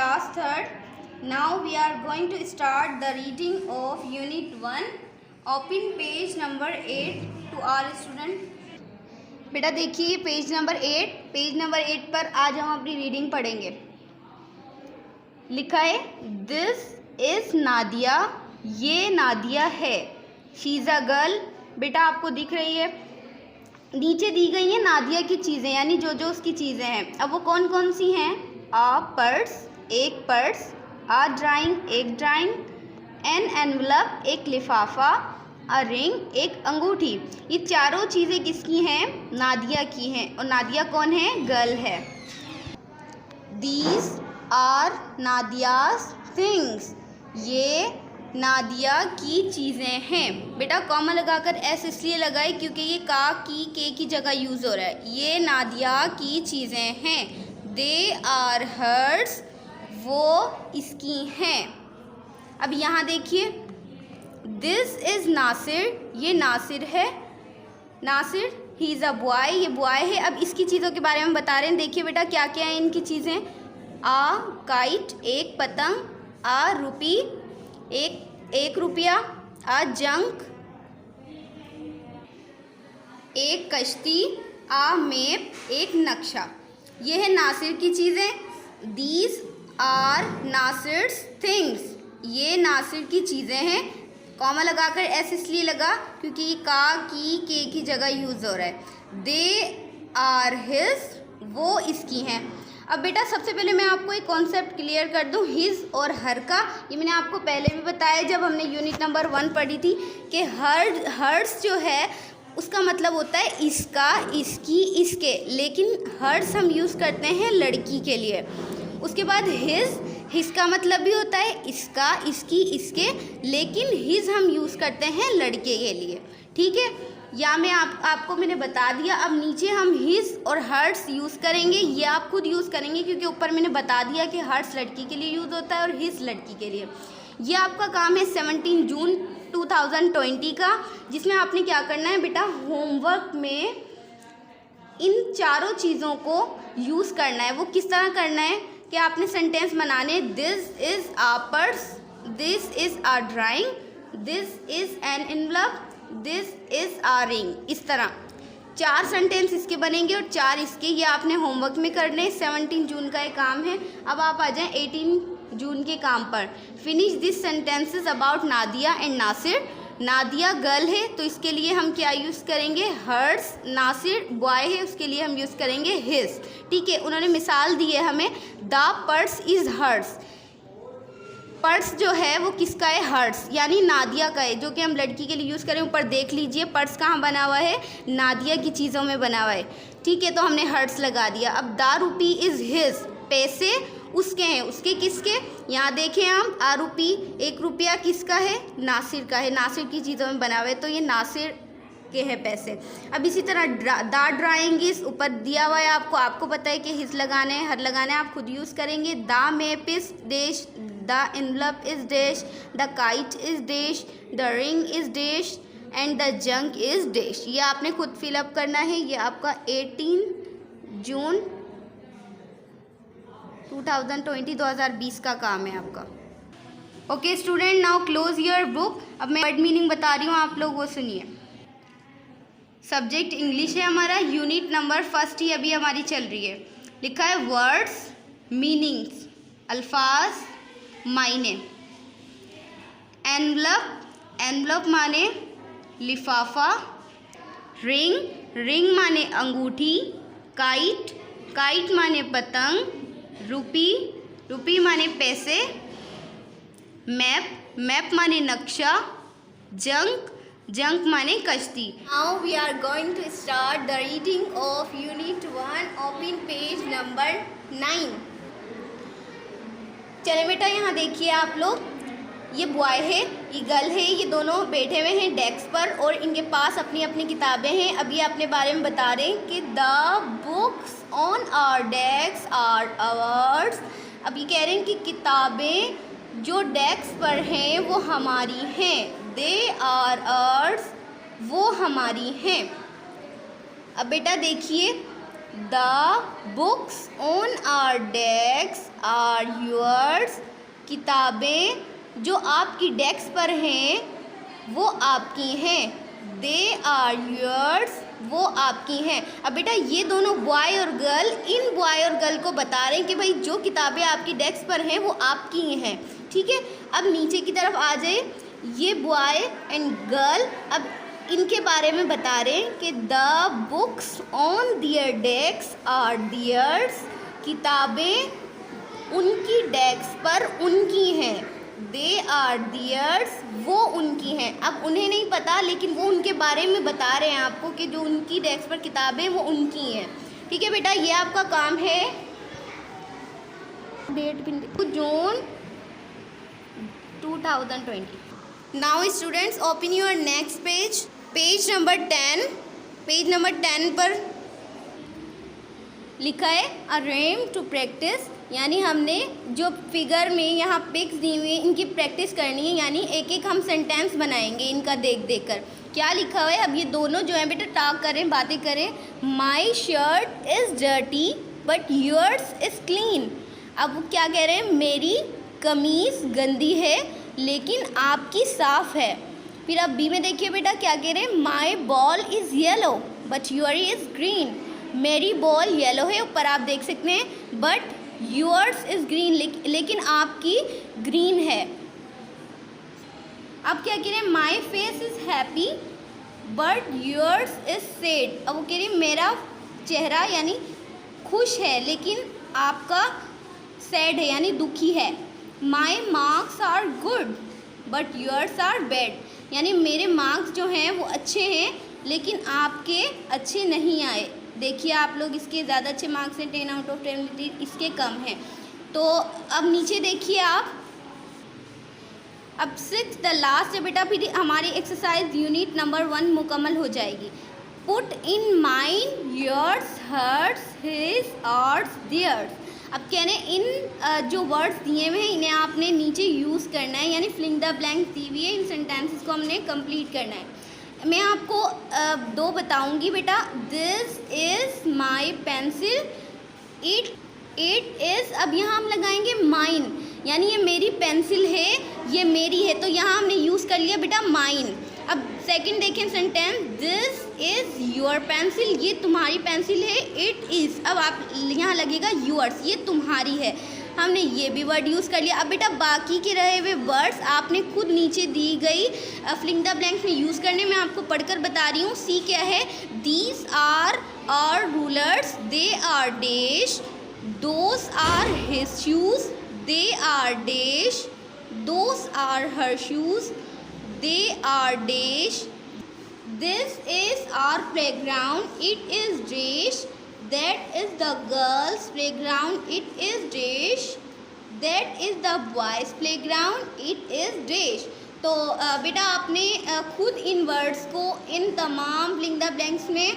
class 3rd. Now we are going to start the reading of unit 1. Open page number 8 to our student. बेटा देखिए page number 8. Page number 8 पर आज हम अपनी reading पढ़ेंगे. लिखा है दिस इज नादिया. ये नादिया है. She is a girl. बेटा आपको दिख रही है नीचे दी गई है नादिया की चीज़ें, यानी जो जो उसकी चीज़ें हैं. अब वो कौन कौन सी हैं? अ पर्स, एक पर्स. अ ड्राइंग, एक ड्राइंग. एन एनवलप, एक लिफाफा. अ रिंग, एक अंगूठी. ये चारों चीज़ें किसकी हैं? नादिया की हैं. और नादिया कौन है? गर्ल है. These are Nadia's things. ये नादिया की चीज़ें हैं. बेटा कॉमा लगाकर एस इसलिए लगाए क्योंकि ये का की के की जगह यूज़ हो रहा है. ये नादिया की चीज़ें हैं. They are hers. वो इसकी हैं. अब यहाँ देखिए दिस इज़ नासिर. ये नासिर है. Nasir he is a boy. ये बॉय है. अब इसकी चीज़ों के बारे में बता रहे हैं. देखिए बेटा क्या क्या है इनकी चीज़ें. आ काइट, एक पतंग. आ रुपी, एक रुपया. अ जंक, एक कश्ती. आ मैप, एक नक्शा. ये है नासिर की चीज़ें. These are Nasir's things. ये नासिर की चीज़ें हैं. कॉमा लगाकर एस इसलिए लगा क्योंकि ये का की के की जगह यूज़ हो रहा है. They are his. वो इसकी हैं. अब बेटा सबसे पहले मैं आपको एक कॉन्सेप्ट क्लियर कर दूं. हिज और हर का, ये मैंने आपको पहले भी बताया जब हमने यूनिट नंबर 1 पढ़ी थी कि हर्स जो है उसका मतलब होता है इसका, इसकी, इसके. लेकिन हर्स हम यूज़ करते हैं लड़की के लिए. उसके बाद हिज का मतलब भी होता है इसका, इसकी, इसके. लेकिन हिज हम यूज़ करते हैं लड़के के लिए. ठीक है, या मैं आपको मैंने बता दिया. अब नीचे हम हिज और हर्ट्स यूज़ करेंगे. ये आप खुद यूज़ करेंगे क्योंकि ऊपर मैंने बता दिया कि हर्ट्स लड़की के लिए यूज़ होता है और हिज लड़की के लिए. ये आपका काम है 17 जून 2020 का, जिसमें आपने क्या करना है बेटा, होमवर्क में इन चारों चीज़ों को यूज़ करना है. वो किस तरह करना है कि आपने सेंटेंस बनाने. This is a purse. This is a drawing. This is an envelope. This is a ring. इस तरह 4 सेंटेंस इसके बनेंगे और 4 इसके. ये आपने होमवर्क में करने. 17 जून का ये काम है. अब आप आ जाएं 18 जून के काम पर. Finish this sentences about Nadia and Nasir. Nadia girl है तो इसके लिए हम क्या यूज़ करेंगे? हर्स. नासिर बॉय है, उसके लिए हम यूज़ करेंगे हिज. ठीक है, उन्होंने मिसाल दी है हमें. The purse is hers. Purse जो है वो किसका है? हर्ट्स, यानी नादिया का है, जो कि हम लड़की के लिए यूज़ करें. ऊपर देख लीजिए पर्स कहाँ बना हुआ है? नादिया की चीज़ों में बना हुआ है. ठीक है, तो हमने हर्ट्स लगा दिया. अब द रुपी इज़ हिज. पैसे उसके हैं. उसके किसके? यहाँ देखें हम. आ रुपी, एक रुपया किसका है? नासिर का है. नासिर की चीज़ों में बना हुआ है तो ये नासिर के हैं पैसे. अब इसी तरह द ड्राइंग इस ऊपर दिया हुआ है आपको पता है कि हिज लगाने हैं, हर लगाना है, आप खुद यूज़ करेंगे. The map is dash. The envelope is dash. The kite is dash. The ring is dash and the junk is dash. ये आपने खुद फिलअप करना है. ये आपका 18 जून 2020 का काम है आपका. Okay student, now close your book. अब मैं वर्ड मीनिंग बता रही हूँ, आप लोग वो सुनिए. सब्जेक्ट इंग्लिश है हमारा. यूनिट नंबर 1 ही अभी हमारी चल रही है. लिखा है वर्ड्स, मीनिंग्स, अल्फाज, मायने. एनवलप, एनवलप माने लिफाफा. रिंग, रिंग माने अंगूठी. काइट, काइट माने पतंग. रुपी, रुपी माने पैसे. मैप, मैप माने नक्शा. जंक, जंक माने कश्ती. Now we are going to start the reading of unit 1. Open page number 9. चले बेटा यहाँ देखिए आप लोग. ये बॉय है, ये गर्ल है. ये दोनों बैठे हुए हैं डेस्क पर और इनके पास अपनी अपनी किताबें हैं. अब ये अपने बारे में बता रहे हैं कि the books on our desk are ours. अब ये कह रहे हैं कि किताबें जो डेस्क पर हैं वो हमारी हैं. They are ours. वो हमारी हैं. अब बेटा देखिए the books on our desk are yours. किताबें जो आपकी डेस्क पर हैं वो आपकी हैं। दे आर योर्स, वो आपकी हैं। अब बेटा ये दोनों बॉय और गर्ल, इन बॉय और गर्ल को बता रहे हैं कि भाई जो किताबें आपकी डेस्क पर हैं वो आपकी हैं, ठीक है। अब नीचे की तरफ आ जाए, ये बॉय एंड गर्ल अब इनके बारे में बता रहे हैं कि the books on their desk are theirs. किताबें उनकी डेस्क पर उनकी हैं। दे आर दियर्स, वो उनकी हैं। अब उन्हें नहीं पता लेकिन वो उनके बारे में बता रहे हैं आपको कि जो उनकी डेस्क पर किताबें वो उनकी हैं, ठीक है बेटा। ये आपका काम है। Date June 2020। Now students open your next page, page number 10। Page number 10 पर लिखा है अ रेम टू प्रैक्टिस, यानी हमने जो फिगर में यहाँ पिक्स दी हुई है इनकी प्रैक्टिस करनी है, यानी एक एक हम सेंटेंस बनाएंगे इनका देख देख कर। क्या लिखा हुआ है, अब ये दोनों जो है बेटा टॉक करें, बातें करें। My shirt is dirty but yours is clean. अब वो क्या कह रहे हैं, मेरी कमीज़ गंदी है लेकिन आपकी साफ़ है। फिर अब बी में देखिए बेटा क्या कह रहे हैं, my ball is yellow but your is green. मेरी बॉल येलो है, ऊपर आप देख सकते हैं, बट योर्स इज़ ग्रीन, लेकिन आपकी ग्रीन है। अब क्या कह रहे हैं, my face is happy but yours is sad. अब वो कह रहे हैं मेरा चेहरा यानी खुश है लेकिन आपका सैड है यानी दुखी है। My marks are good but yours are bad, यानी मेरे मार्क्स जो हैं वो अच्छे हैं लेकिन आपके अच्छे नहीं आए। देखिए आप लोग, इसके ज़्यादा अच्छे मार्क्स हैं, 10 आउट ऑफ 10, इसके कम हैं। तो अब नीचे देखिए आप, अब 6 द लास्ट है बेटा, फिर हमारी एक्सरसाइज यूनिट नंबर 1 मुकम्मल हो जाएगी। Put in mind yours, hers, his, ours, theirs. अब कह रहे हैं इन जो वर्ड्स दिए हुए हैं इन्हें आपने नीचे यूज़ करना है, यानी फिलिंग द ब्लैंक दी हुई है, इन सेंटेंसेस को हमने कंप्लीट करना है। मैं आपको 2 बताऊंगी बेटा। This is my pencil, it is, अब यहाँ हम लगाएंगे माइन, यानी ये मेरी पेंसिल है, ये मेरी है, तो यहाँ हमने यूज़ कर लिया बेटा माइन। अब सेकंड देखें sentence, this is your pencil, ये तुम्हारी पेंसिल है, इट इज़, अब आप यहाँ लगेगा योर्स, ये तुम्हारी है, हमने ये भी वर्ड यूज़ कर लिया। अब बेटा बाकी के रहे हुए वर्ड्स आपने खुद नीचे दी गई फिलिंग द ब्लैंक्स में यूज़ करने, मैं आपको पढ़कर बता रही हूँ। सी क्या है, these are rulers, they are dash, those are his shoes, they are dash, those are her shoes, they are dash, this is our playground, it is dash, that is the girls playground, it is dash, that is the boys playground, it is dash। तो बेटा आपने खुद इन words को इन तमाम filling the blanks में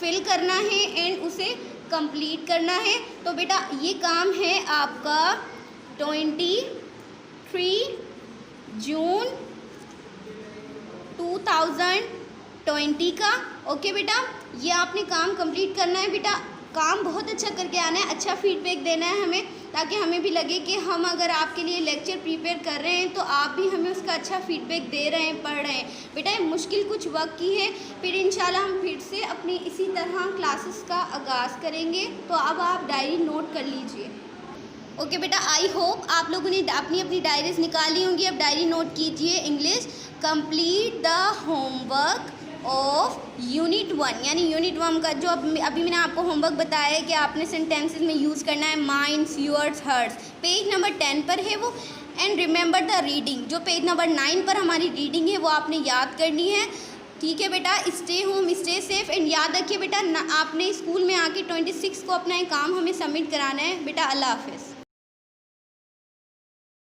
fill करना है and उसे कंप्लीट करना है। तो बेटा ये काम है आपका 23 जून 2020 का। ओके बेटा, ये आपने काम कंप्लीट करना है बेटा, काम बहुत अच्छा करके आना है, अच्छा फीडबैक देना है हमें, ताकि हमें भी लगे कि हम अगर आपके लिए लेक्चर प्रिपेयर कर रहे हैं तो आप भी हमें उसका अच्छा फीडबैक दे रहे हैं, पढ़ रहे हैं। बेटा ये मुश्किल कुछ वक्त की है, फिर इंशाल्लाह हम फिर से अपनी इसी तरह क्लासेस का आगाज़ करेंगे। तो अब आप डायरी नोट कर लीजिए। ओके बेटा, आई होप आप लोगों ने अपनी डायरीज निकाली होंगी। अब डायरी नोट कीजिए। English, complete the homework of unit 1, यानी यूनिट 1 का जो अभी मैंने आपको होमवर्क बताया है कि आपने सेंटेंसेस में यूज़ करना है minds, yours, hers, page number 10 पर है वो। एंड रिमेंबर द रीडिंग, जो पेज नंबर 9 पर हमारी रीडिंग है वो आपने याद करनी है। ठीक है बेटा, stay home, stay safe and याद रखिए बेटा आपने स्कूल में आके 26 को अपना एक काम हमें सबमिट कराना है बेटा। अल्लाह हाफिज़।